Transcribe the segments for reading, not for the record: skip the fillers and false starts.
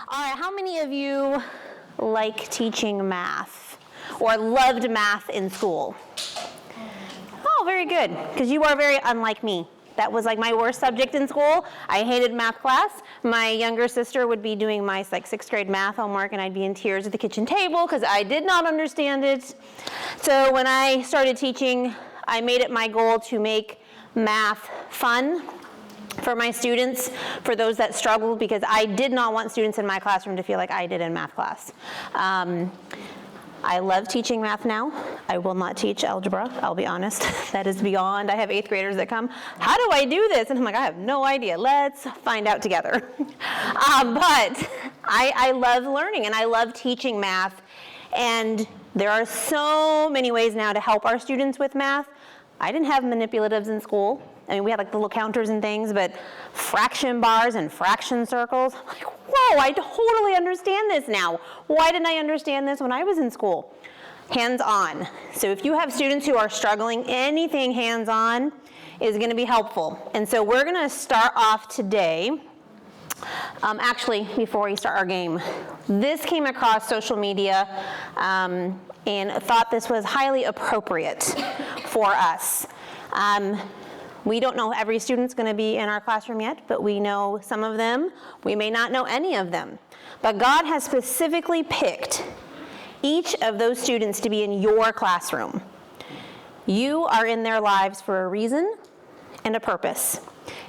All right, how many of you like teaching math or loved math in school? Oh, very good, because you are very unlike me. That was like my worst subject in school. I hated math class. My younger sister would be doing my sixth grade math homework, and I'd be in tears at the kitchen table because I did not understand it. So when I started teaching, I made it my goal to make math fun for my students, for those that struggled, because I did not want students in my classroom to feel like I did in math class. I love teaching math now. I will not teach algebra, I'll be honest. That is beyond. I have 8th graders that come, how do I do this? And I'm like, I have no idea. Let's find out together. But I love learning and I love teaching math. And there are so many ways now to help our students with math. I didn't have manipulatives in school. I mean, we had like little counters and things, but fraction bars and fraction circles. I'm like, whoa, I totally understand this now. Why didn't I understand this when I was in school? Hands-on. So if you have students who are struggling, anything hands-on is going to be helpful. And so we're going to start off today. Actually, before we start our game, this came across social media and thought this was highly appropriate for us. We don't know every student's going to be in our classroom yet, but we know some of them. We may not know any of them. But God has specifically picked each of those students to be in your classroom. You are in their lives for a reason and a purpose.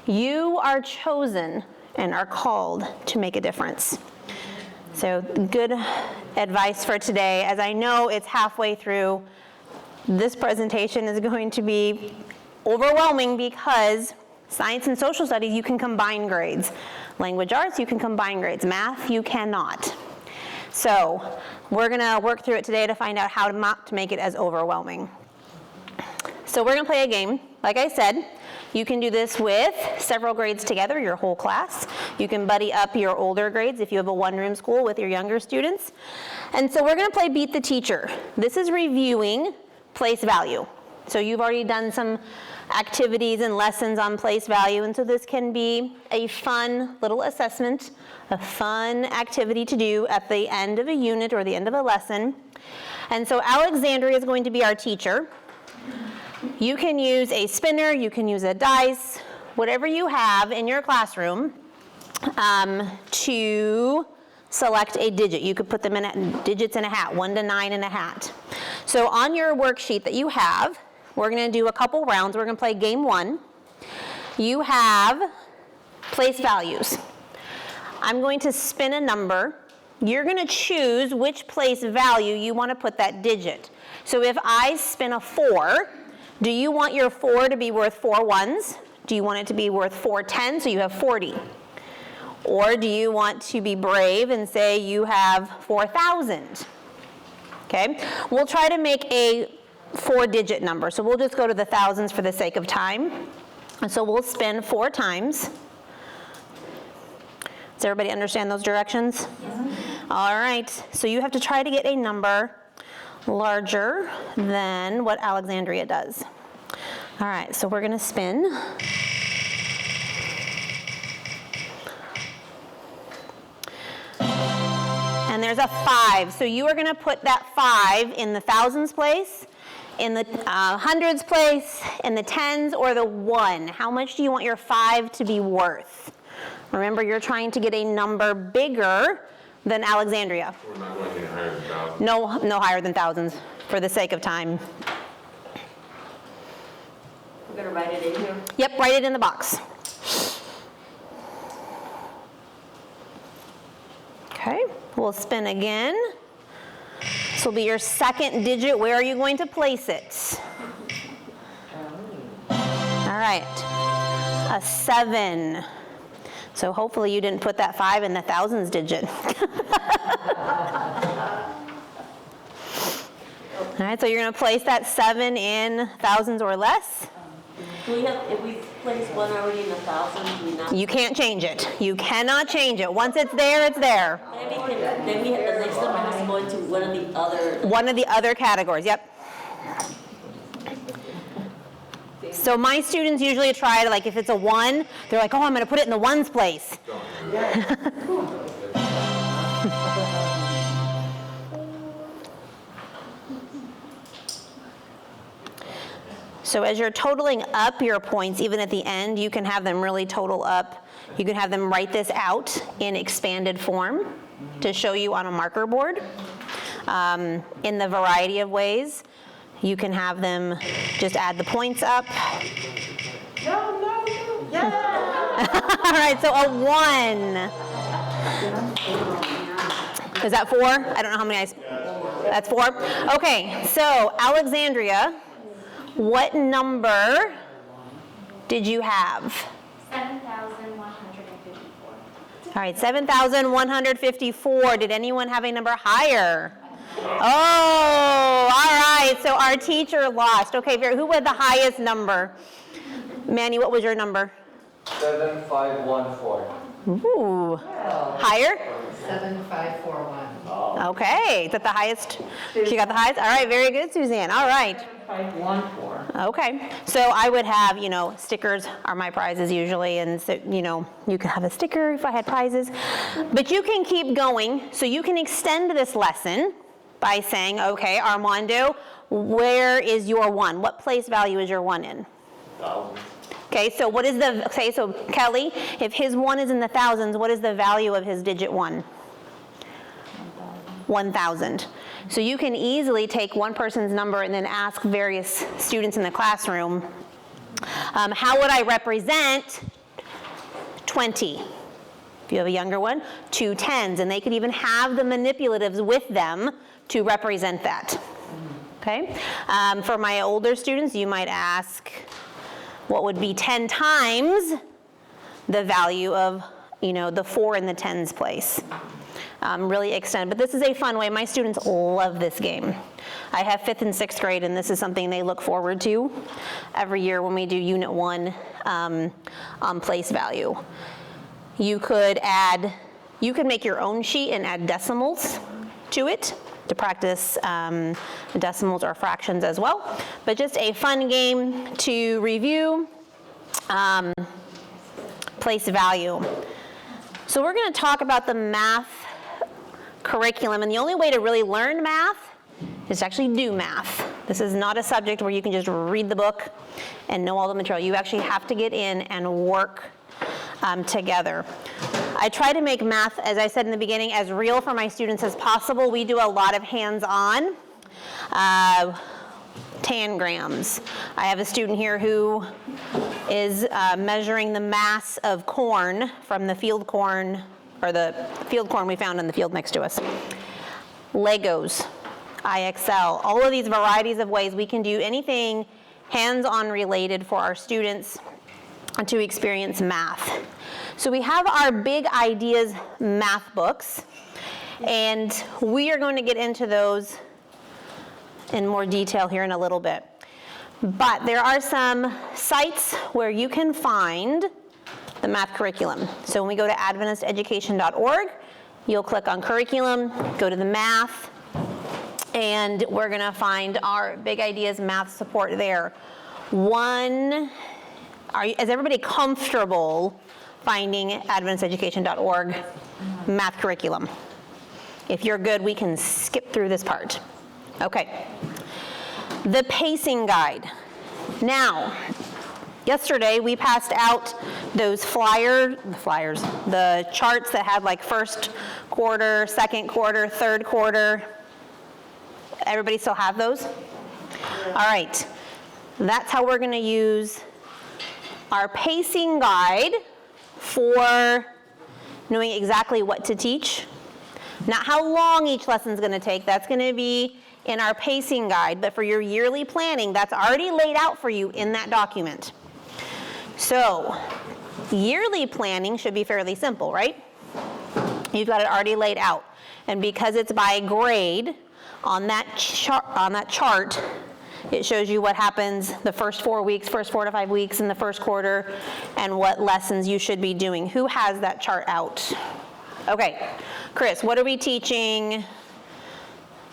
You are chosen and are called to make a difference. So good advice for today. As I know it's halfway through, this presentation is going to be overwhelming because science and social studies, you can combine grades. Language arts, you can combine grades. Math, you cannot. So we're going to work through it today to find out how not to make it as overwhelming. So we're going to play a game. Like I said, you can do this with several grades together, your whole class. You can buddy up your older grades if you have a one-room school with your younger students. And so we're going to play Beat the Teacher. This is reviewing place value. So you've already done some activities and lessons on place value, and so this can be a fun little assessment, a fun activity to do at the end of a unit or the end of a lesson. And so Alexandria is going to be our teacher. You can use a spinner, you can use a dice, whatever you have in your classroom to select a digit. You could put them in digits in a hat, 1 to 9 in a hat. So on your worksheet that you have, we're going to do a couple rounds. We're going to play game 1. You have place values. I'm going to spin a number. You're going to choose which place value you want to put that digit. So if I spin a 4, do you want your 4 to be worth 4 ones? Do you want it to be worth 4 tens, so you have 40? Or do you want to be brave and say you have 4,000? Okay, we'll try to make a 4-digit number. So we'll just go to the thousands for the sake of time. And so we'll spin 4 times. Does everybody understand those directions? Yes. All right, so you have to try to get a number larger than what Alexandria does. All right, so we're gonna spin. And there's a 5. So you are gonna put that 5 in the thousands place, in the hundreds place, in the tens, or the 1. How much do you want your 5 to be worth? Remember, you're trying to get a number bigger than Alexandria. We're not going any higher than thousands. No higher than thousands, for the sake of time. We're going to write it in here? Yep, write it in the box. Okay, we'll spin again. This will be your second digit. Where are you going to place it? All right, a 7. So hopefully you didn't put that 5 in the thousands digit. All right, so you're going to place that 7 in thousands or less. If we place 1 already in the thousands, we not? You can't change it. You cannot change it. Once it's there, it's there. Then we have the next number has to go into one of the other. One of the other categories, yep. So my students usually try to, like, if it's a 1, they're like, oh, I'm going to put it in the ones place. So as you're totaling up your points, even at the end, you can have them really total up. You can have them write this out in expanded form to show you on a marker board in the variety of ways. You can have them just add the points up. All right, so a 1. Is that 4? I don't know how many that's 4? Okay, so Alexandria, what number did you have? 7,154. All right, 7,154. Did anyone have a number higher? Oh, all right, so our teacher lost. Okay, who had the highest number? Manny, what was your number? 7514. Ooh, higher? 7541. Okay, is that the highest? She got the highest? All right, very good, Suzanne. All right. 514. Okay, so I would have, stickers are my prizes usually, and so, you could have a sticker if I had prizes. But you can keep going, so you can extend this lesson by saying, okay, Armando, where is your 1? What place value is your 1 in? Thousands. Okay, so what is so Kelly, if his 1 is in the thousands, what is the value of his digit 1? 1,000. So you can easily take one person's number and then ask various students in the classroom, how would I represent 20? If you have a younger one, 2 10s, and they could even have the manipulatives with them to represent that. Okay, for my older students, you might ask, what would be 10 times the value of, the 4 in the 10s place? Really extend, but this is a fun way. My students love this game. I have 5th and 6th grade, and this is something they look forward to every year when we do Unit 1 on place value. You could make your own sheet and add decimals to it to practice decimals or fractions as well. But just a fun game to review place value. So we're going to talk about the math curriculum, and the only way to really learn math is to actually do math. This is not a subject where you can just read the book and know all the material. You actually have to get in and work together. I try to make math, as I said in the beginning, as real for my students as possible. We do a lot of hands-on tangrams. I have a student here who is measuring the mass of corn from the field corn, or the field corn we found in the field next to us. Legos, IXL, all of these varieties of ways we can do anything hands-on related for our students to experience math. So we have our Big Ideas math books, and we are going to get into those in more detail here in a little bit. But there are some sites where you can find the math curriculum. So when we go to adventisteducation.org, you'll click on curriculum, go to the math, and we're going to find our Big Ideas math support there. Is everybody comfortable finding adventisteducation.org math curriculum? If you're good, we can skip through this part. Okay. The pacing guide. Now, yesterday we passed out those the charts that had like first quarter, second quarter, third quarter. Everybody still have those? All right. That's how we're going to use our pacing guide for knowing exactly what to teach. Not how long each lesson is going to take. That's going to be in our pacing guide. But for your yearly planning, that's already laid out for you in that document. So yearly planning should be fairly simple, right? You've got it already laid out. And because it's by grade, on that chart, it shows you what happens the first 4 weeks, first 4 to 5 weeks in the first quarter, and what lessons you should be doing. Who has that chart out? Okay, Chris, what are we teaching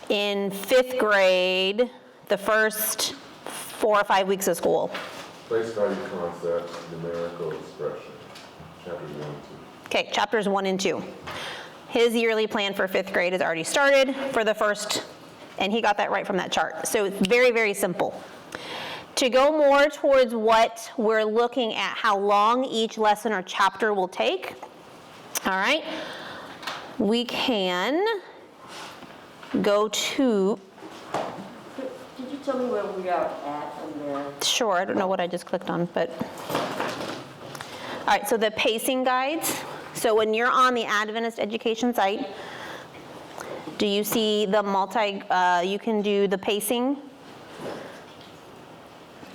in 5th grade, the first 4 or 5 weeks of school? Place value concept, numerical expression, chapters 1 and 2. Okay, chapters 1 and 2. His yearly plan for 5th grade has already started for the first, and he got that right from that chart. So it's very, very simple. To go more towards what we're looking at, how long each lesson or chapter will take, all right, we can go to, Did you tell me where we are at on the? sure, I don't know what I just clicked on, but, all right, so the pacing guides. So when you're on the Adventist education site, do you see the you can do the pacing?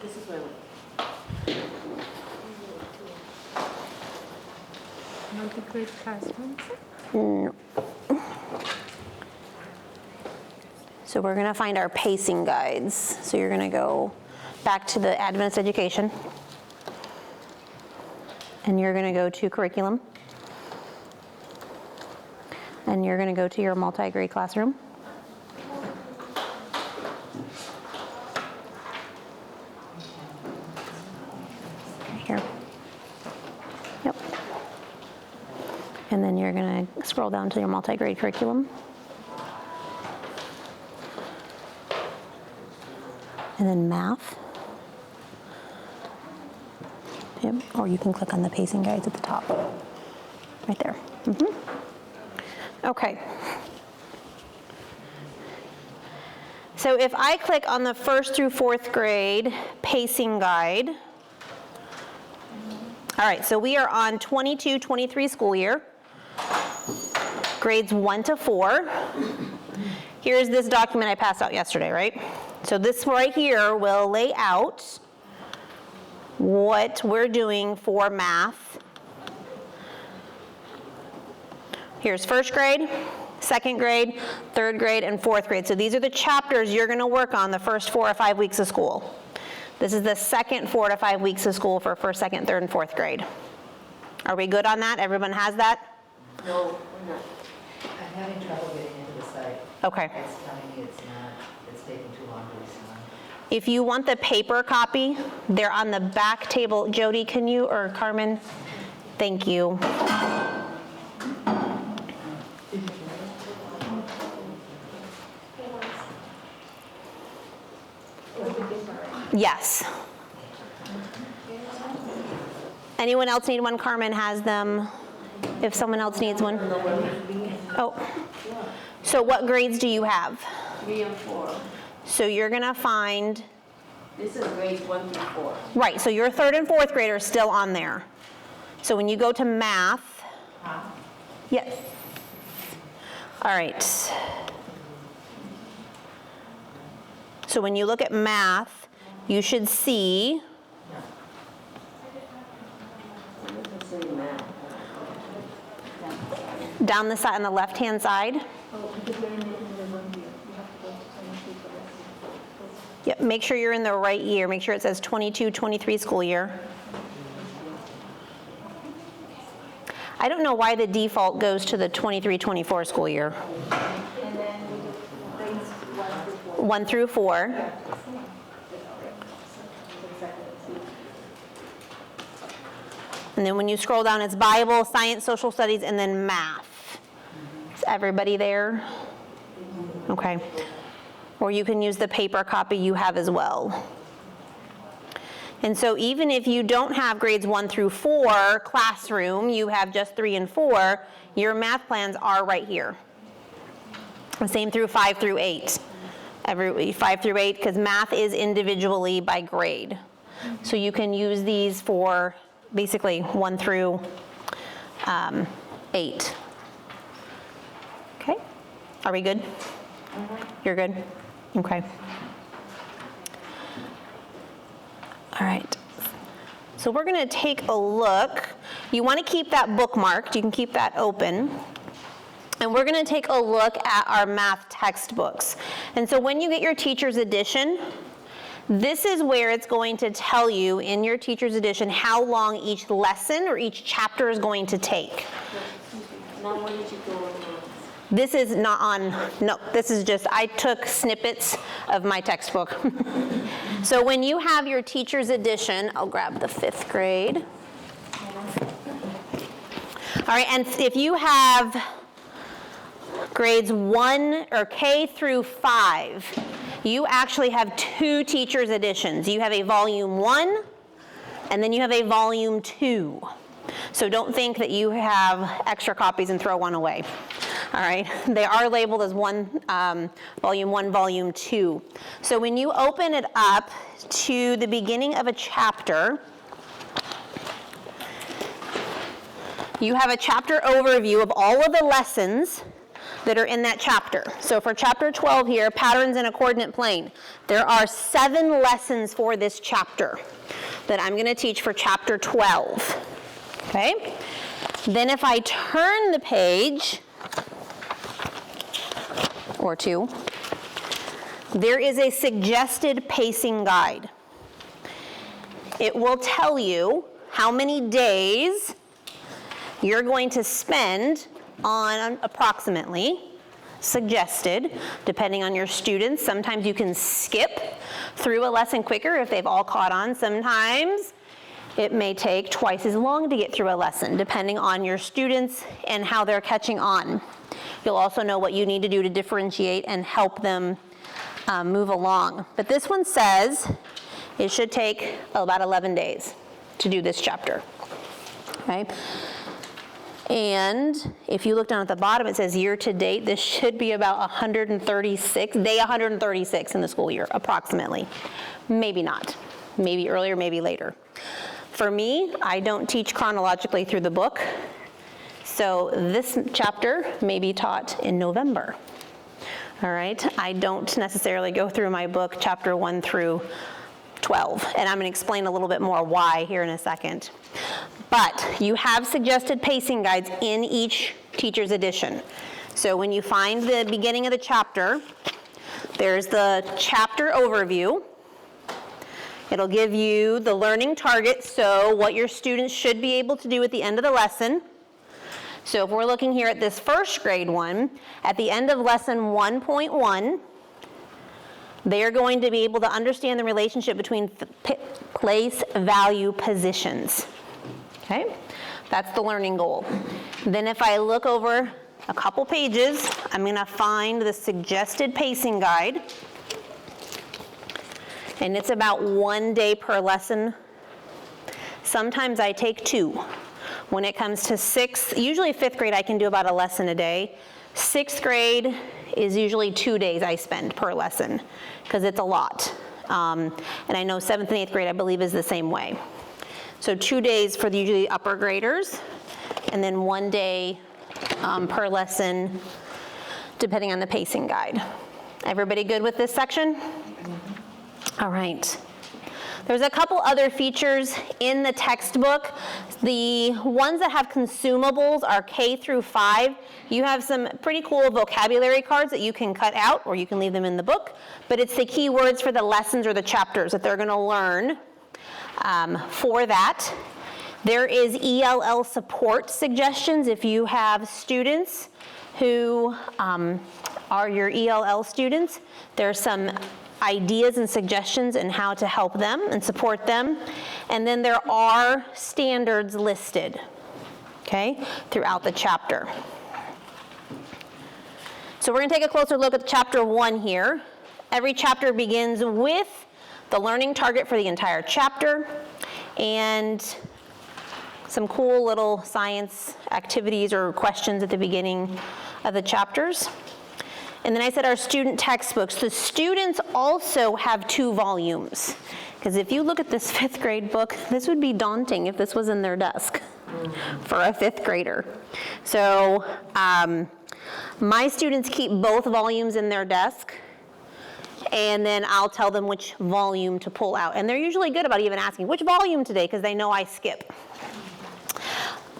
This is where Multi-grade classrooms. No. So we're gonna find our pacing guides. So you're gonna go back to the Adventist education. And you're gonna go to curriculum. And you're gonna go to your multi-grade classroom. Here. Yep. And then you're gonna scroll down to your multi-grade curriculum. And then math. Yep. Or you can click on the pacing guides at the top, right there. Okay. So if I click on the 1st through 4th grade pacing guide, all right, so we are on 22-23 school year, grades 1 to 4. Here's this document I passed out yesterday, right? So this right here will lay out what we're doing for math. Here's 1st grade, 2nd grade, 3rd grade, and 4th grade. So these are the chapters you're gonna work on the first 4 or 5 weeks of school. This is the second 4 to 5 weeks of school for 1st, 2nd, 3rd, and 4th grade. Are we good on that? Everyone has that? no, we're not. I'm having trouble getting into the site. Okay. It's telling me it's not, it's taking too long to respond. If you want the paper copy, they're on the back table. Jody, can you, or Carmen? Thank you. Yes. Anyone else need one? Carmen has them. If someone else needs one. Oh. So what grades do you have? 3 and 4. So you're gonna find, This is grades 1 through 4. right, so your 3rd and 4th grade are still on there. So when you go to math, yes. All right. So when you look at math, you should see, It's in math. down the side on the left-hand side. Yep, make sure you're in the right year. Make sure it says 22-23 school year. I don't know why the default goes to the 23-24 school year. And then we do grades 1 through 4. And then when you scroll down, it's Bible, science, social studies, and then math. Is everybody there? Okay. Or you can use the paper copy you have as well. And so even if you don't have grades 1 through 4 classroom, you have just 3 and 4, your math plans are right here. The same through 5 through 8. Every 5 through 8, because math is individually by grade. So you can use these for basically 1 through 8. Okay, are we good? You're good? Okay. All right. So we're gonna take a look. You wanna keep that bookmarked, you can keep that open. And we're gonna take a look at our math textbooks. And so when you get your teacher's edition, this is where it's going to tell you in your teacher's edition how long each lesson or each chapter is going to take. Now where did you go on this? This is not on, no, this is just, I took snippets of my textbook. So when you have your teacher's edition, I'll grab the 5th grade. All right, and if you have grades 1 or K through 5, you actually have 2 teachers' editions. You have a volume 1, and then you have a volume 2. So don't think that you have extra copies and throw one away. All right, they are labeled as volume 1, volume 2. So when you open it up to the beginning of a chapter, you have a chapter overview of all of the lessons that are in that chapter. So for chapter 12 here, patterns in a coordinate plane, there are 7 lessons for this chapter that I'm going to teach for chapter 12. Okay? Then if I turn the page or 2, there is a suggested pacing guide. It will tell you how many days you're going to spend on approximately, suggested, depending on your students. Sometimes you can skip through a lesson quicker if they've all caught on. Sometimes it may take twice as long to get through a lesson, depending on your students and how they're catching on. You'll also know what you need to do to differentiate and help them move along. But this one says it should take about 11 days to do this chapter. Okay? And if you look down at the bottom, it says year to date. This should be about 136, day 136 in the school year, approximately. Maybe not. Maybe earlier, maybe later. For me, I don't teach chronologically through the book. So this chapter may be taught in November. All right? I don't necessarily go through my book, chapter 1 through 12. And I'm going to explain a little bit more why here in a second. But you have suggested pacing guides in each teacher's edition. So when you find the beginning of the chapter, there's the chapter overview. It'll give you the learning target, so what your students should be able to do at the end of the lesson. So if we're looking here at this first grade one, at the end of lesson 1.1, they are going to be able to understand the relationship between place, value, positions. Okay, that's the learning goal. Then if I look over a couple pages, I'm going to find the suggested pacing guide. And it's about 1 day per lesson. Sometimes I take 2. When it comes to usually 5th grade, I can do about a lesson a day. 6th grade is usually 2 days I spend per lesson because it's a lot. And I know 7th and 8th grade, I believe, is the same way. So 2 days for the usually upper graders, and then 1 day per lesson, depending on the pacing guide. Everybody good with this section? All right. There's a couple other features in the textbook. The ones that have consumables are K through 5. You have some pretty cool vocabulary cards that you can cut out, or you can leave them in the book, but it's the key words for the lessons or the chapters that they're going to learn for that. There is ELL support suggestions if you have students who are your ELL students. There's some ideas and suggestions in how to help them and support them. And then there are standards listed, okay, throughout the chapter. So we're going to take a closer look at chapter 1 here. Every chapter begins with the learning target for the entire chapter and some cool little science activities or questions at the beginning of the chapters. And then I said our student textbooks. The students also have 2 volumes. Because if you look at this 5th grade book, this would be daunting if this was in their desk for a 5th grader. So my students keep both volumes in their desk, and then I'll tell them which volume to pull out. And they're usually good about even asking, which volume today, because they know I skip.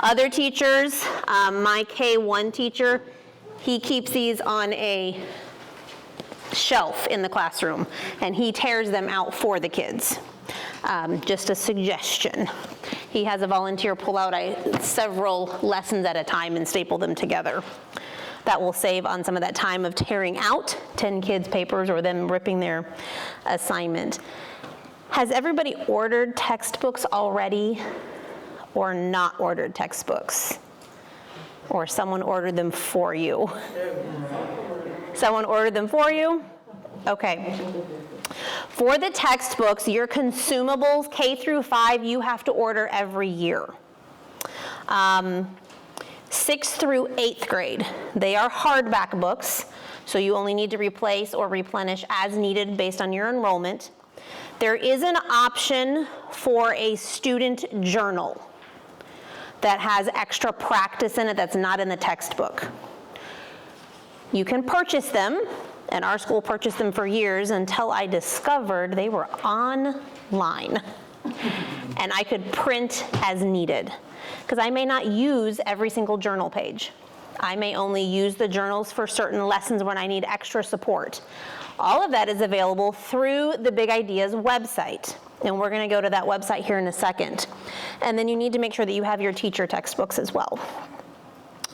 Other teachers, my K1 teacher, he keeps these on a shelf in the classroom, and he tears them out for the kids. Just a suggestion. He has a volunteer pull out several lessons at a time and staple them together. That will save on some of that time of tearing out 10 kids' papers or them ripping their assignment. Has everybody ordered textbooks already or not ordered textbooks? Or someone ordered them for you? Someone ordered them for you? Okay. For the textbooks, your consumables, K through 5, you have to order every year. 6th through 8th grade, they are hardback books, so you only need to replace or replenish as needed based on your enrollment. There is an option for a student journal that has extra practice in it that's not in the textbook. You can purchase them, and our school purchased them for years until I discovered they were online. And I could print as needed, because I may not use every single journal page. I may only use the journals for certain lessons when I need extra support. All of that is available through the Big Ideas website, and we're going to go to that website here in a second. And then you need to make sure that you have your teacher textbooks as well.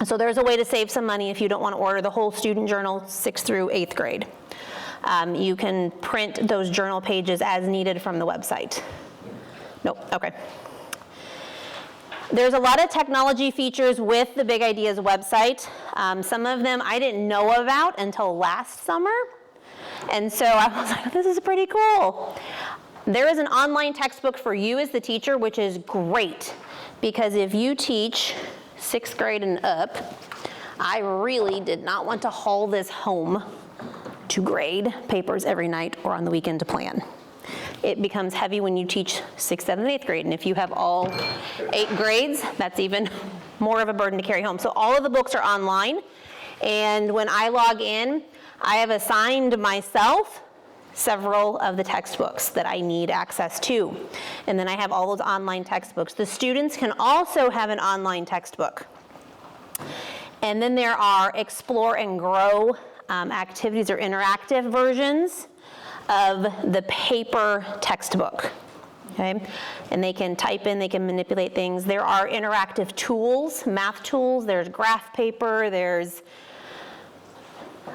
So there's a way to save some money if you don't want to order the whole student journal 6th through 8th grade. You can print those journal pages as needed from the website. Nope, okay. There's a lot of technology features with the Big Ideas website. Some of them I didn't know about until last summer. And so I was like, this is pretty cool. There is an online textbook for you as the teacher, which is great, because if you teach 6th grade and up, I really did not want to haul this home to grade papers every night or on the weekend to plan. It becomes heavy when you teach 6th, 7th, and 8th grade, and if you have all 8 grades, that's even more of a burden to carry home. So all of the books are online, and when I log in, I have assigned myself several of the textbooks that I need access to. And then I have all those online textbooks. The students can also have an online textbook. And then there are Explore and Grow activities or interactive versions of the paper textbook. Okay? And they can type in, they can manipulate things. There are interactive tools, math tools, there's graph paper, there's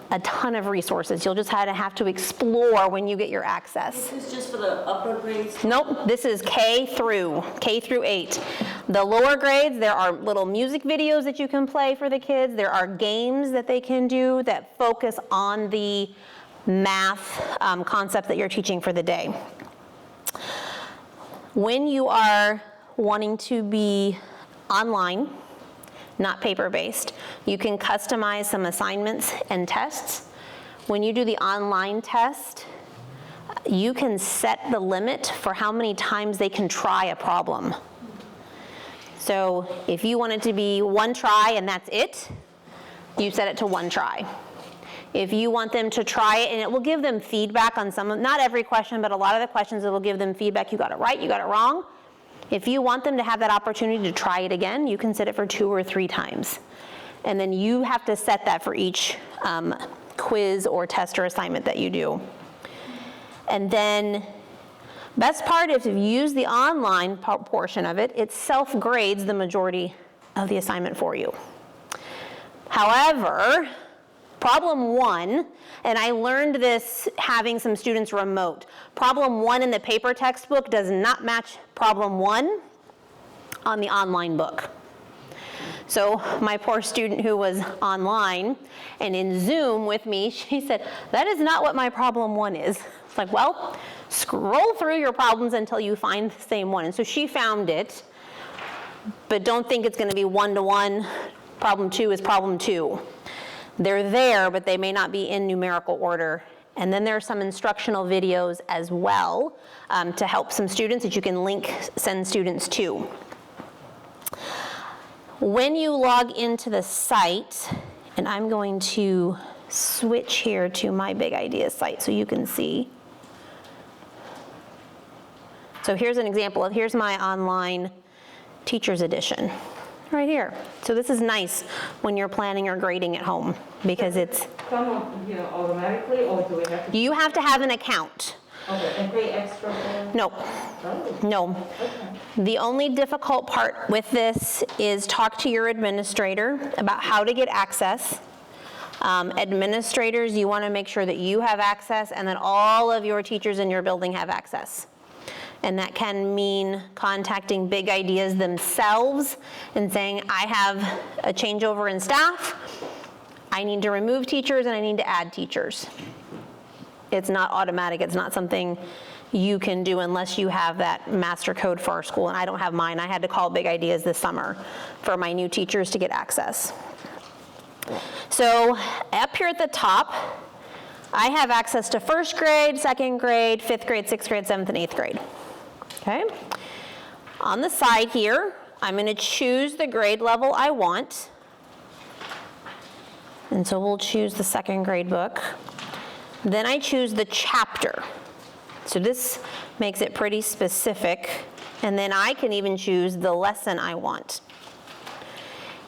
a ton of resources. You'll just have to explore when you get your access. This is just for the upper grades? Nope, this is K through 8. The lower grades, there are little music videos that you can play for the kids. There are games that they can do that focus on the math concept that you're teaching for the day. When you are wanting to be online, not paper-based, you can customize some assignments and tests. When you do the online test, you can set the limit for how many times they can try a problem. So if you want it to be 1 try and that's it, you set it to 1 try. If you want them to try it, and it will give them feedback on not every question, but a lot of the questions, it will give them feedback. You got it right, you got it wrong. If you want them to have that opportunity to try it again, you can set it for 2 or 3 times. And then you have to set that for each quiz or test or assignment that you do. And then, best part is if you use the online portion of it, it self-grades the majority of the assignment for you. However, problem 1, and I learned this having some students remote, problem 1 in the paper textbook does not match problem 1 on the online book. So my poor student who was online and in Zoom with me, she said, that is not what my problem 1 is. It's like, well, scroll through your problems until you find the same one. And so she found it, but don't think it's gonna be 1-to-1. Problem 2 is problem 2. They're there, but they may not be in numerical order. And then there are some instructional videos as well to help some students that you can send students to. When you log into the site, and I'm going to switch here to my Big Ideas site so you can see. So here's an example of, here's my online teacher's edition. Right here. So this is nice when you're planning or grading at home because it's... Come automatically, or do we have to? You have to have an account. Okay, and pay extra for? No. Oh, No. okay. The only difficult part with this is talk to your administrator about how to get access. Administrators, you want to make sure that you have access and that all of your teachers in your building have access. And that can mean contacting Big Ideas themselves and saying, I have a changeover in staff, I need to remove teachers and I need to add teachers. It's not automatic, it's not something you can do unless you have that master code for our school, and I don't have mine. I had to call Big Ideas this summer for my new teachers to get access. So up here at the top, I have access to first grade, second grade, fifth grade, sixth grade, seventh, and eighth grade. Okay? On the side here, I'm going to choose the grade level I want. And so we'll choose the second grade book. Then I choose the chapter. So this makes it pretty specific. And then I can even choose the lesson I want.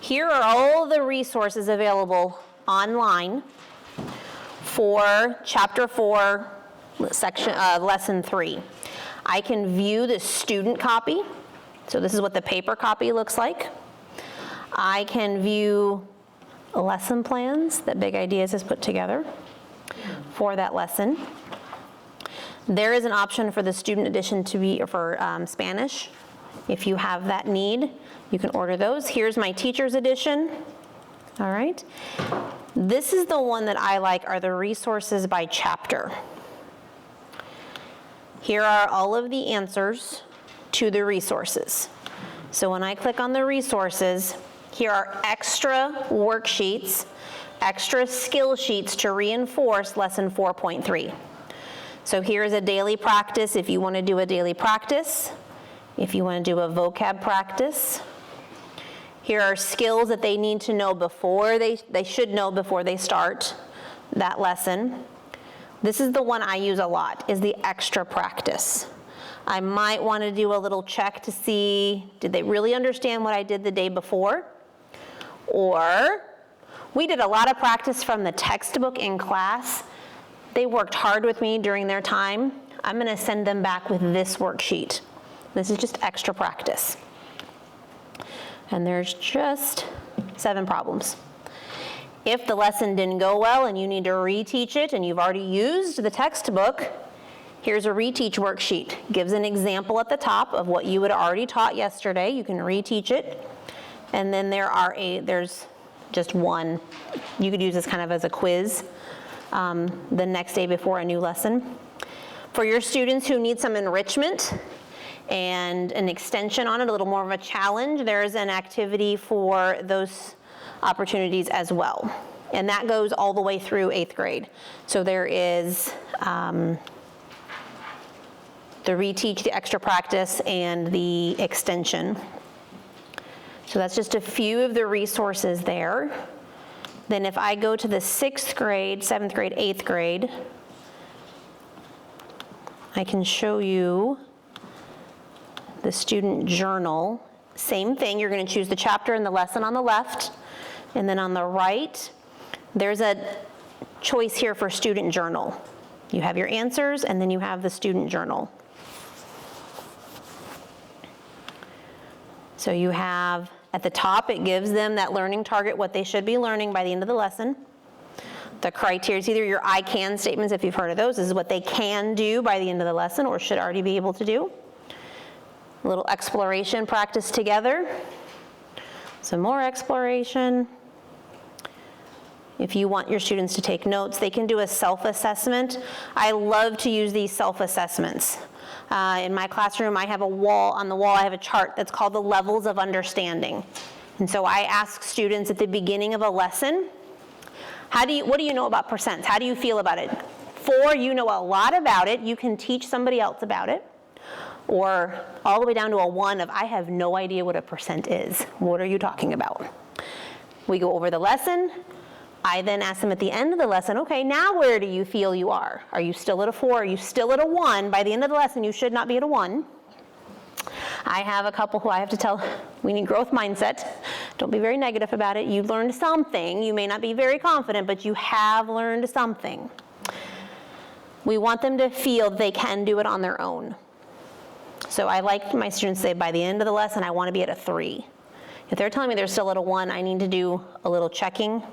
Here are all the resources available online for Chapter 4, Lesson 3. I can view the student copy. So this is what the paper copy looks like. I can view lesson plans that Big Ideas has put together for that lesson. There is an option for the student edition to be for Spanish. If you have that need, you can order those. Here's my teacher's edition. All right. This is the one that I like, are the resources by chapter. Here are all of the answers to the resources. So when I click on the resources, here are extra worksheets, extra skill sheets to reinforce lesson 4.3. So here's a daily practice if you want to do a daily practice, if you want to do a vocab practice. Here are skills that they need to know before they should know before they start that lesson. This is the one I use a lot, is the extra practice. I might want to do a little check to see, did they really understand what I did the day before? Or, we did a lot of practice from the textbook in class. They worked hard with me during their time. I'm going to send them back with this worksheet. This is just extra practice. And there's just 7 problems. If the lesson didn't go well and you need to reteach it and you've already used the textbook, here's a reteach worksheet. Gives an example at the top of what you had already taught yesterday. You can reteach it. And then there's just one. You could use this kind of as a quiz the next day before a new lesson. For your students who need some enrichment and an extension on it, a little more of a challenge, there's an activity for those opportunities as well. And that goes all the way through 8th grade. So there is the reteach, the extra practice, and the extension. So that's just a few of the resources there. Then if I go to the 6th grade, 7th grade, 8th grade, I can show you the student journal. Same thing, you're going to choose the chapter and the lesson on the left. And then on the right, there's a choice here for student journal. You have your answers, and then you have the student journal. So you have, at the top, it gives them that learning target, what they should be learning by the end of the lesson. The criteria is either your I can statements, if you've heard of those. This is what they can do by the end of the lesson or should already be able to do. A little exploration practice together. Some more exploration. If you want your students to take notes, they can do a self-assessment. I love to use these self-assessments. In my classroom, I have a wall. On the wall, I have a chart that's called the levels of understanding. And so I ask students at the beginning of a lesson, what do you know about percents? How do you feel about it? 4, you know a lot about it. You can teach somebody else about it. Or all the way down to a 1 of, I have no idea what a percent is. What are you talking about? We go over the lesson. I then ask them at the end of the lesson, okay, now where do you feel you are? Are you still at a 4? Are you still at a 1? By the end of the lesson, you should not be at a 1. I have a couple who I have to tell, we need growth mindset. Don't be very negative about it. You learned something. You may not be very confident, but you have learned something. We want them to feel they can do it on their own. So I like my students to say, by the end of the lesson, I want to be at a 3. If they're telling me they're still at a 1, I need to do a little checking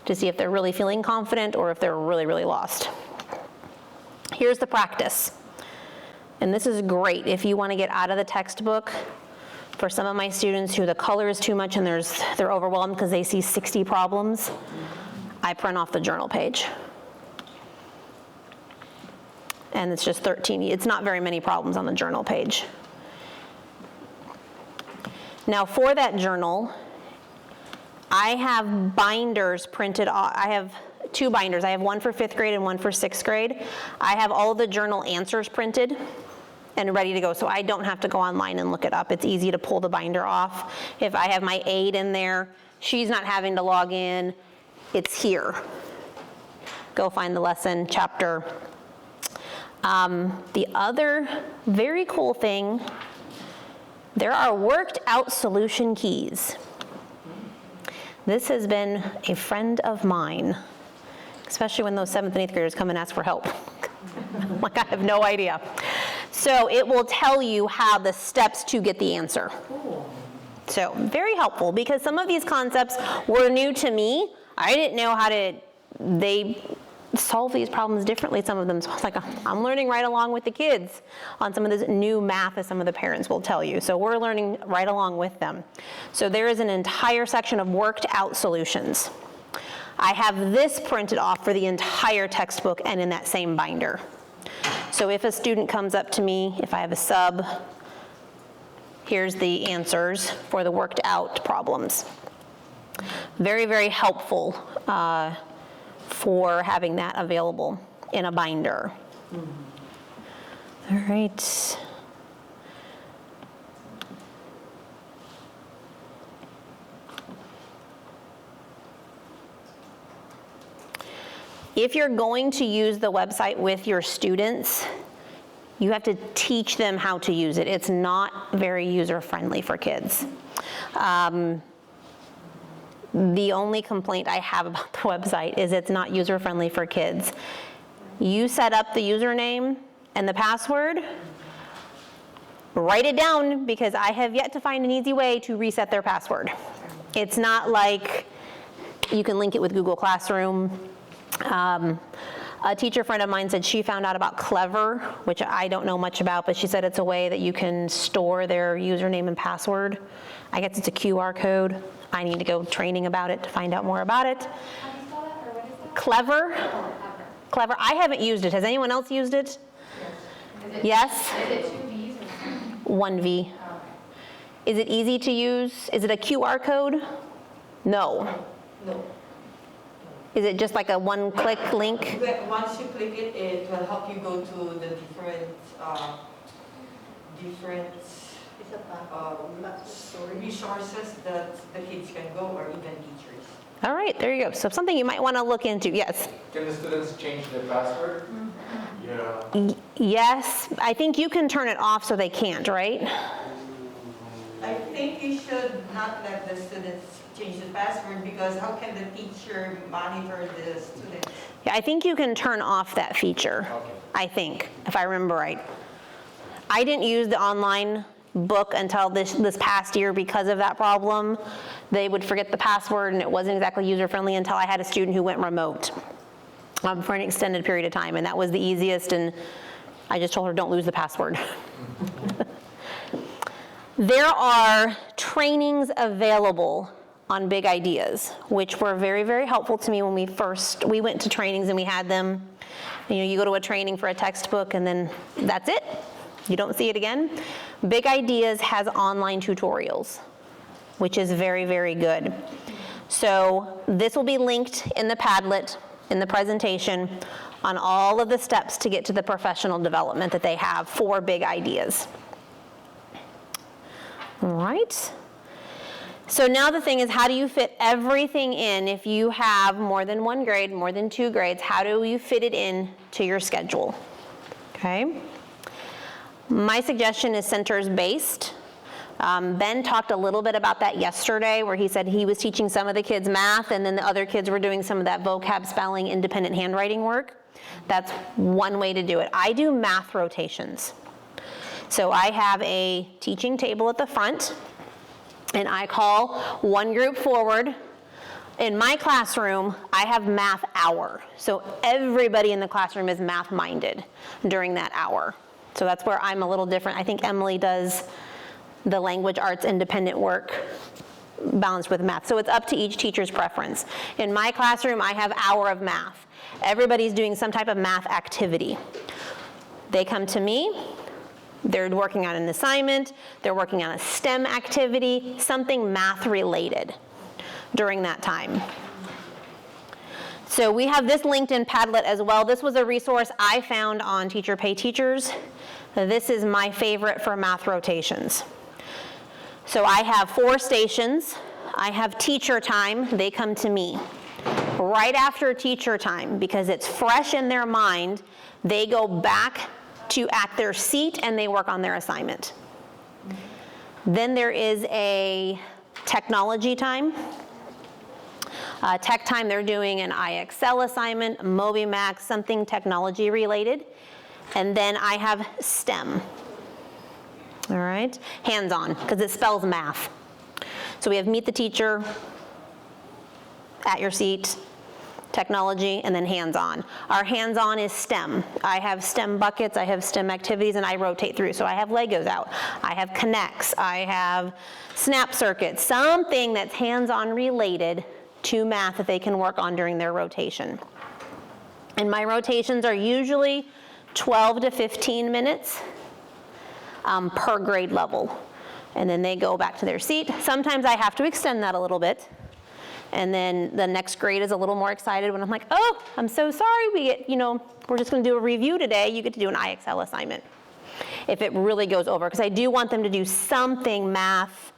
to see if they're really feeling confident or if they're really, really lost. Here's the practice. And this is great if you want to get out of the textbook. For some of my students who the color is too much and they're overwhelmed because they see 60 problems, I print off the journal page. and it's just 13. It's not very many problems on the journal page. Now for that journal, I have binders printed off. I have 2 binders. I have one for 5th grade and one for 6th grade. I have all the journal answers printed and ready to go, so I don't have to go online and look it up. It's easy to pull the binder off. If I have my aide in there, she's not having to log in. It's here. Go find the lesson, chapter. The other very cool thing, there are worked out solution keys. This has been a friend of mine, especially when those 7th and 8th graders come and ask for help. Like, I have no idea. So it will tell you how the steps to get the answer. So very helpful, because some of these concepts were new to me. I didn't know how they solve these problems differently, some of them. So I was like, I'm learning right along with the kids on some of this new math, as some of the parents will tell you. So we're learning right along with them. So there is an entire section of worked out solutions. I have this printed off for the entire textbook and in that same binder. So if a student comes up to me, if I have a sub, here's the answers for the worked out problems. Very, very helpful for having that available in a binder. All right. If you're going to use the website with your students, you have to teach them how to use it. It's not very user-friendly for kids. The only complaint I have about the website is it's not user-friendly for kids. You set up the username and the password, write it down, because I have yet to find an easy way to reset their password. It's not like you can link it with Google Classroom. A teacher friend of mine said she found out about Clever, which I don't know much about, but she said it's a way that you can store their username and password. I guess it's a QR code. I need to go training about it to find out more about it. How do you spell that, or what is that? Clever? Oh, Clever. I haven't used it. Has anyone else used it? Is it, Yes? Is it 2 V's or 1V. okay. Is it easy to use? Is it a QR code? No. No. Is it just like a one-click link? Once you click it, it will help you go to the different resources that the kids can go, or even teachers. All right, there you go. So something you might want to look into. Yes? Can the students change their password? Yeah. Yes. I think you can turn it off so they can't, right? I think you should not let the students change the password, because how can the teacher monitor the students? Yeah, I think you can turn off that feature. Okay. I think, if I remember right. I didn't use the online book until this past year because of that problem. They would forget the password, and it wasn't exactly user-friendly until I had a student who went remote for an extended period of time, and that was the easiest, and I just told her, don't lose the password. There are trainings available on big ideas, which were very, very helpful to me when we went to trainings and we had them. You know, you go to a training for a textbook and then that's it. You don't see it again. Big Ideas has online tutorials, which is very, very good. So this will be linked in the Padlet, in the presentation, on all of the steps to get to the professional development that they have for Big Ideas. All right. So now the thing is, how do you fit everything in? If you have more than one grade, more than 2 grades, how do you fit it in to your schedule? Okay. My suggestion is centers-based. Ben talked a little bit about that yesterday, where he said he was teaching some of the kids math, and then the other kids were doing some of that vocab, spelling, independent handwriting work. That's one way to do it. I do math rotations. So I have a teaching table at the front, and I call one group forward. In my classroom, I have math hour. So everybody in the classroom is math-minded during that hour. So that's where I'm a little different. I think Emily does the language arts independent work balanced with math. So it's up to each teacher's preference. In my classroom, I have hour of math. Everybody's doing some type of math activity. They come to me, they're working on an assignment, they're working on a STEM activity, something math related during that time. So we have this linked in Padlet as well. This was a resource I found on Teacher Pay Teachers. This is my favorite for math rotations. So I have 4 stations. I have teacher time, they come to me. Right after teacher time, because it's fresh in their mind, they go back to at their seat and they work on their assignment. Then there is a technology time. Tech time, they're doing an IXL assignment, MobiMax, something technology related. And then I have STEM. All right, hands-on, because it spells math. So we have meet the teacher, at your seat, technology, and then hands-on. Our hands-on is STEM. I have STEM buckets, I have STEM activities, and I rotate through. So I have Legos out, I have Connects, I have Snap Circuits, something that's hands-on related to math that they can work on during their rotation. And my rotations are usually 12 to 15 minutes per grade level. And then they go back to their seat. Sometimes I have to extend that a little bit. And then the next grade is a little more excited when I'm like, oh, I'm so sorry, we're just gonna do a review today. You get to do an IXL assignment. If it really goes over, because I do want them to do something math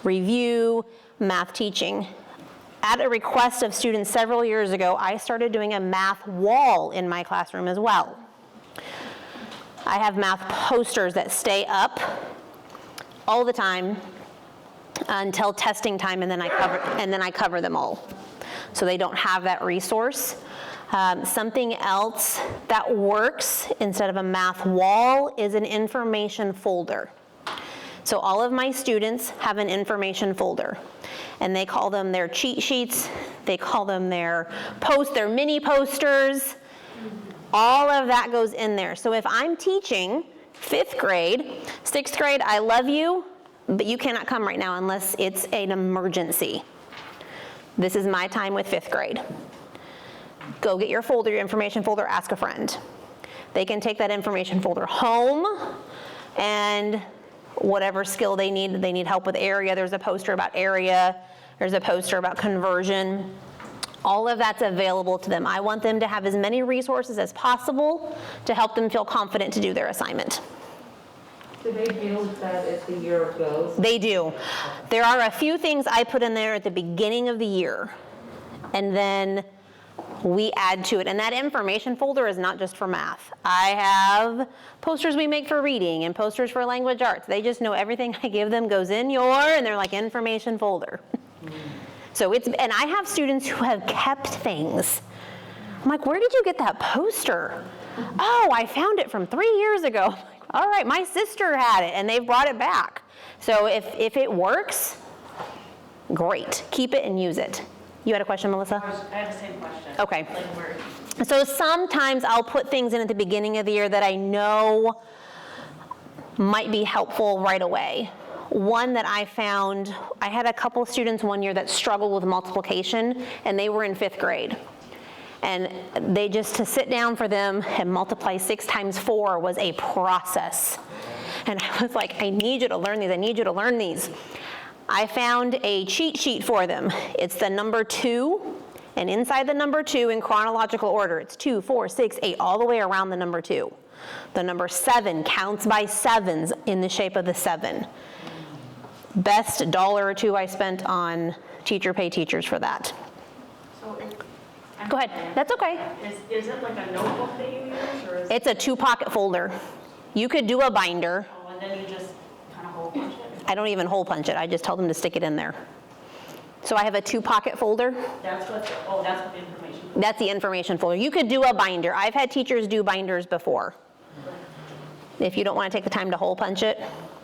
review, math teaching. At a request of students several years ago, I started doing a math wall in my classroom as well. I have math posters that stay up all the time until testing time, and then I cover them all. So they don't have that resource. Something else that works instead of a math wall is an information folder. So all of my students have an information folder, and they call them their cheat sheets, they call them their mini posters. All of that goes in there. So if I'm teaching 5th grade, 6th grade, I love you, but you cannot come right now unless it's an emergency. This is my time with 5th grade. Go get your folder, your information folder, ask a friend. They can take that information folder home, and whatever skill they need help with area, there's a poster about area, there's a poster about conversion. All of that's available to them. I want them to have as many resources as possible to help them feel confident to do their assignment. Do they build that as the year goes? They do. There are a few things I put in there at the beginning of the year, and then we add to it. And that information folder is not just for math. I have posters we make for reading and posters for language arts. They just know everything I give them goes in and they're like information folder. So and I have students who have kept things. I'm like, where did you get that poster? Oh, I found it from 3 years ago. I'm like, all right, my sister had it and they've brought it back. So if it works, great, keep it and use it. You had a question, Melissa? I have the same question. Okay. Like where? So sometimes I'll put things in at the beginning of the year that I know might be helpful right away. One that I found, I had a couple students one year that struggled with multiplication, and they were in 5th grade. And they just, to sit down for them and multiply 6 times 4 was a process. And I was like, I need you to learn these, I need you to learn these. I found a cheat sheet for them. It's the number 2, and inside the number 2 in chronological order, it's 2, 4, 6, 8, all the way around the number 2. The number 7 counts by 7s in the shape of the 7. Best $1 or $2 I spent on Teacher Pay Teachers for that. So Go ahead, that's okay. Is it like a notebook that you use, or is It's a 2-pocket folder. You could do a binder. and then you just kind of hole punch it? I don't even hole punch it, I just tell them to stick it in there. So I have a 2-pocket folder. That's what the information. That's the information folder. You could do a binder. I've had teachers do binders before. If you don't want to take the time to hole punch it.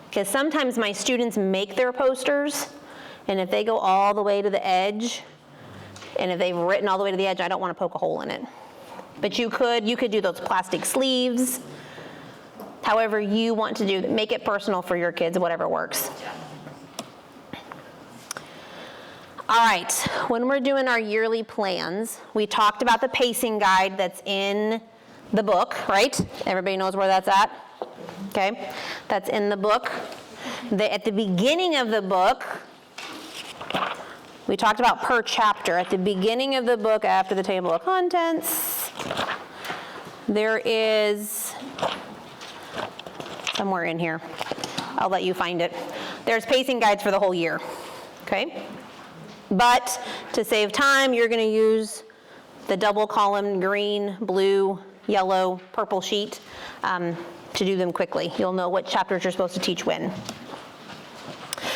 Because sometimes my students make their posters, and if they go all the way to the edge, and if they've written all the way to the edge, I don't want to poke a hole in it. But you could do those plastic sleeves. However you want to do, make it personal for your kids, whatever works. All right, when we're doing our yearly plans, we talked about the pacing guide that's in the book, right? Everybody knows where that's at? Okay, that's in the book. At the beginning of the book, we talked about per chapter. At the beginning of the book, after the table of contents, there is, somewhere in here, I'll let you find it. There's pacing guides for the whole year, okay? But to save time, you're going to use the double column green, blue, yellow, purple sheet to do them quickly. You'll know what chapters you're supposed to teach when.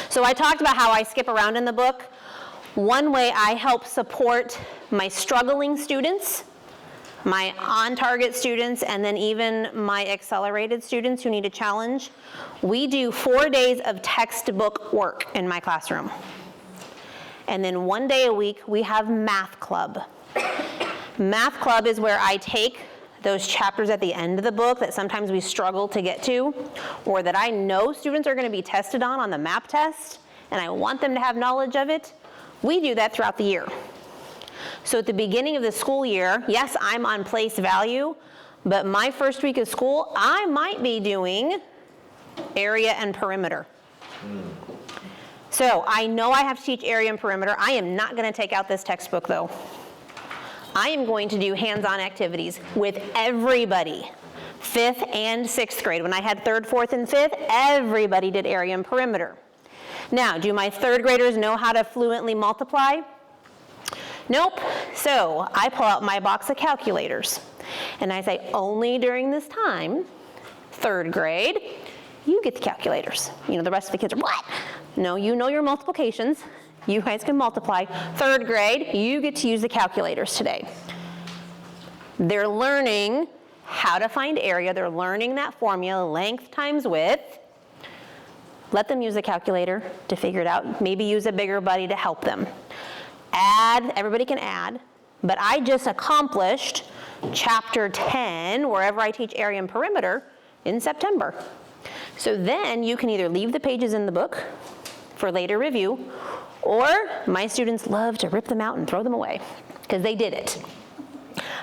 So I talked about how I skip around in the book. One way I help support my struggling students, my on-target students, and then even my accelerated students who need a challenge, we do 4 days of textbook work in my classroom. And then 1 day a week, we have math club. Math club is where I take those chapters at the end of the book that sometimes we struggle to get to, or that I know students are going to be tested on the MAP test, and I want them to have knowledge of it. We do that throughout the year. So at the beginning of the school year, yes, I'm on place value, but my first week of school, I might be doing area and perimeter. So I know I have to teach area and perimeter. I am not going to take out this textbook though. I am going to do hands-on activities with everybody, 5th and 6th grade. When I had 3rd, 4th, and 5th, everybody did area and perimeter. Now, do my 3rd graders know how to fluently multiply? Nope. So I pull out my box of calculators and I say, only during this time, 3rd grade, you get the calculators. You know, the rest of the kids are, what? No, you know your multiplications. You guys can multiply. 3rd grade, you get to use the calculators today. They're learning how to find area. They're learning that formula, length times width. Let them use the calculator to figure it out. Maybe use a bigger buddy to help them. Add, everybody can add, but I just accomplished chapter 10, wherever I teach area and perimeter, in September. So then you can either leave the pages in the book for later review, or my students love to rip them out and throw them away because they did it.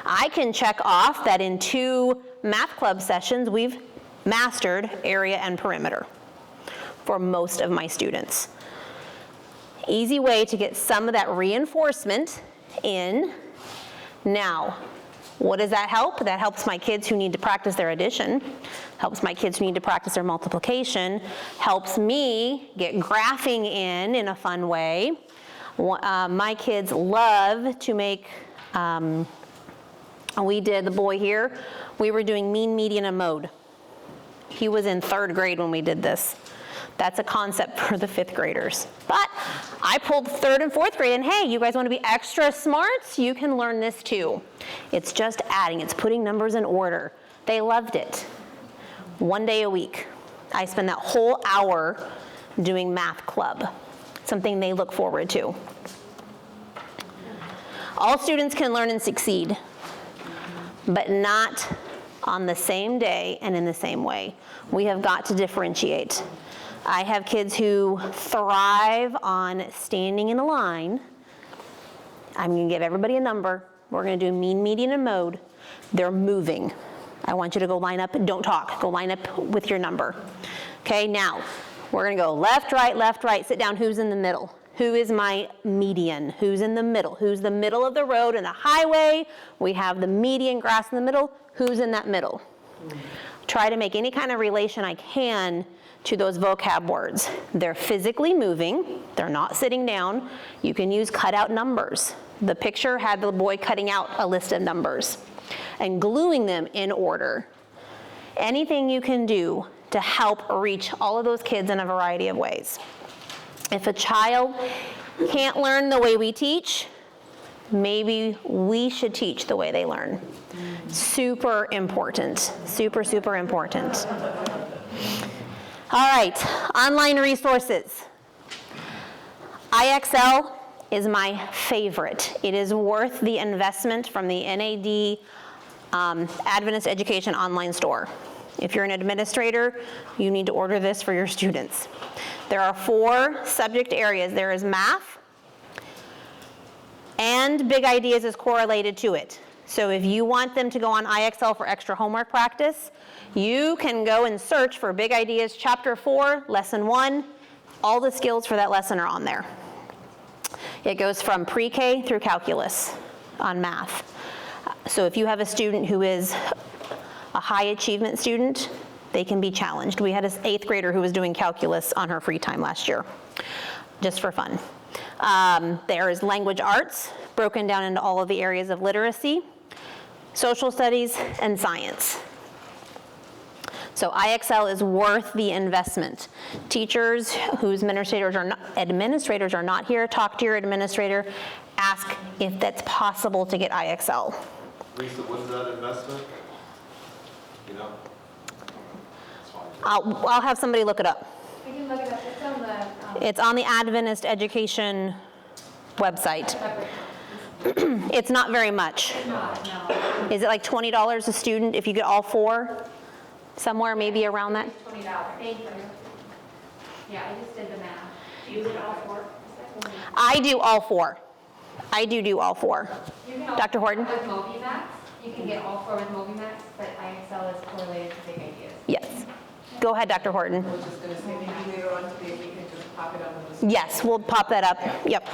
I can check off that in 2 math club sessions we've mastered area and perimeter for most of my students. Easy way to get some of that reinforcement in. Now, what does that help? That helps my kids who need to practice their addition, helps my kids who need to practice their multiplication, helps me get graphing in a fun way. My kids love to make, we did, the boy here, we were doing mean, median, and mode. He was in 3rd grade when we did this. That's a concept for the 5th graders. But I pulled 3rd and 4th grade and hey, you guys want to be extra smart? You can learn this too. It's just adding, it's putting numbers in order. They loved it. 1 day a week. I spend that whole hour doing math club, something they look forward to. All students can learn and succeed, but not on the same day and in the same way. We have got to differentiate. I have kids who thrive on standing in a line. I'm going to give everybody a number. We're going to do mean, median, and mode. They're moving. I want you to go line up and don't talk. Go line up with your number. Okay, now we're going to go left, right, sit down. Who's in the middle? Who is my median? Who's in the middle? Who's the middle of the road and the highway? We have the median grass in the middle. Who's in that middle? Try to make any kind of relation I can to those vocab words. They're physically moving. They're not sitting down. You can use cutout numbers. The picture had the boy cutting out a list of numbers and gluing them in order. Anything you can do to help reach all of those kids in a variety of ways. If a child can't learn the way we teach, maybe we should teach the way they learn. Super important, super, super important. All right, online resources. IXL is my favorite. It is worth the investment from the NAD Adventist Education online store. If you're an administrator, you need to order this for your students. There are 4 subject areas. There is math, and Big Ideas is correlated to it. So if you want them to go on IXL for extra homework practice, you can go and search for Big Ideas Chapter 4, Lesson 1. All the skills for that lesson are on there. It goes from pre-K through calculus on math. So if you have a student who is a high achievement student, they can be challenged. We had an 8th grader who was doing calculus on her free time last year, just for fun. There is language arts, broken down into all of the areas of literacy, social studies, and science. So IXL is worth the investment. Teachers whose administrators are not here, talk to your administrator, ask if that's possible to get IXL. Lisa, what's that investment? You know? I'll have somebody look it up. I can look it up, it's on the, It's on the Adventist Education website. separate. It's not very much. Not, no, Is it like $20 a student if you get all 4? Somewhere maybe around that? $20. Thank you. Yeah, I just did the math. You did all 4? I do all 4. I do all 4. You can Dr. Horton? With MobiMax, you can get all 4 with MobiMax, but IXL is correlated to Big Ideas. Yes. Go ahead, Dr. Horton. I was just gonna say, maybe later on today, we can just pop it up on the screen. Yes, we'll pop that up. Yep.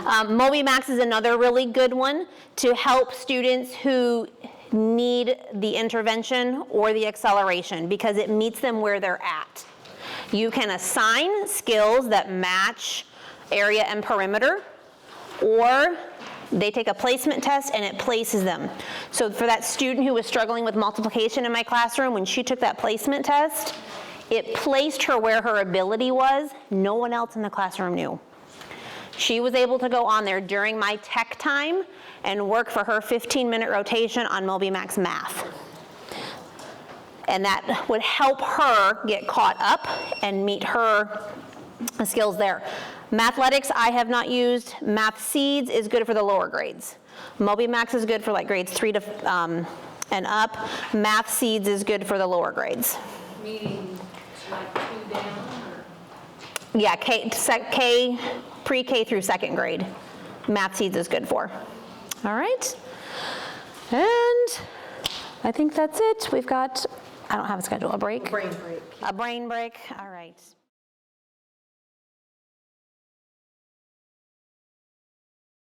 MobiMax is another really good one to help students who need the intervention or the acceleration because it meets them where they're at. You can assign skills that match area and perimeter, or they take a placement test and it places them. So for that student who was struggling with multiplication in my classroom, when she took that placement test, it placed her where her ability was. No one else in the classroom knew. She was able to go on there during my tech time and work for her 15-minute rotation on MobiMax Math. And that would help her get caught up and meet her skills there. Mathletics I have not used. Math Seeds is good for the lower grades. MobiMax is good for like grades 3 to and up. Math Seeds is good for the lower grades. Meaning like 2 down or? Yeah, pre-K through 2nd grade. Math Seeds is good for. All right. And I think that's it. We've got, I don't have a schedule, a break? Brain break. A brain break, all right.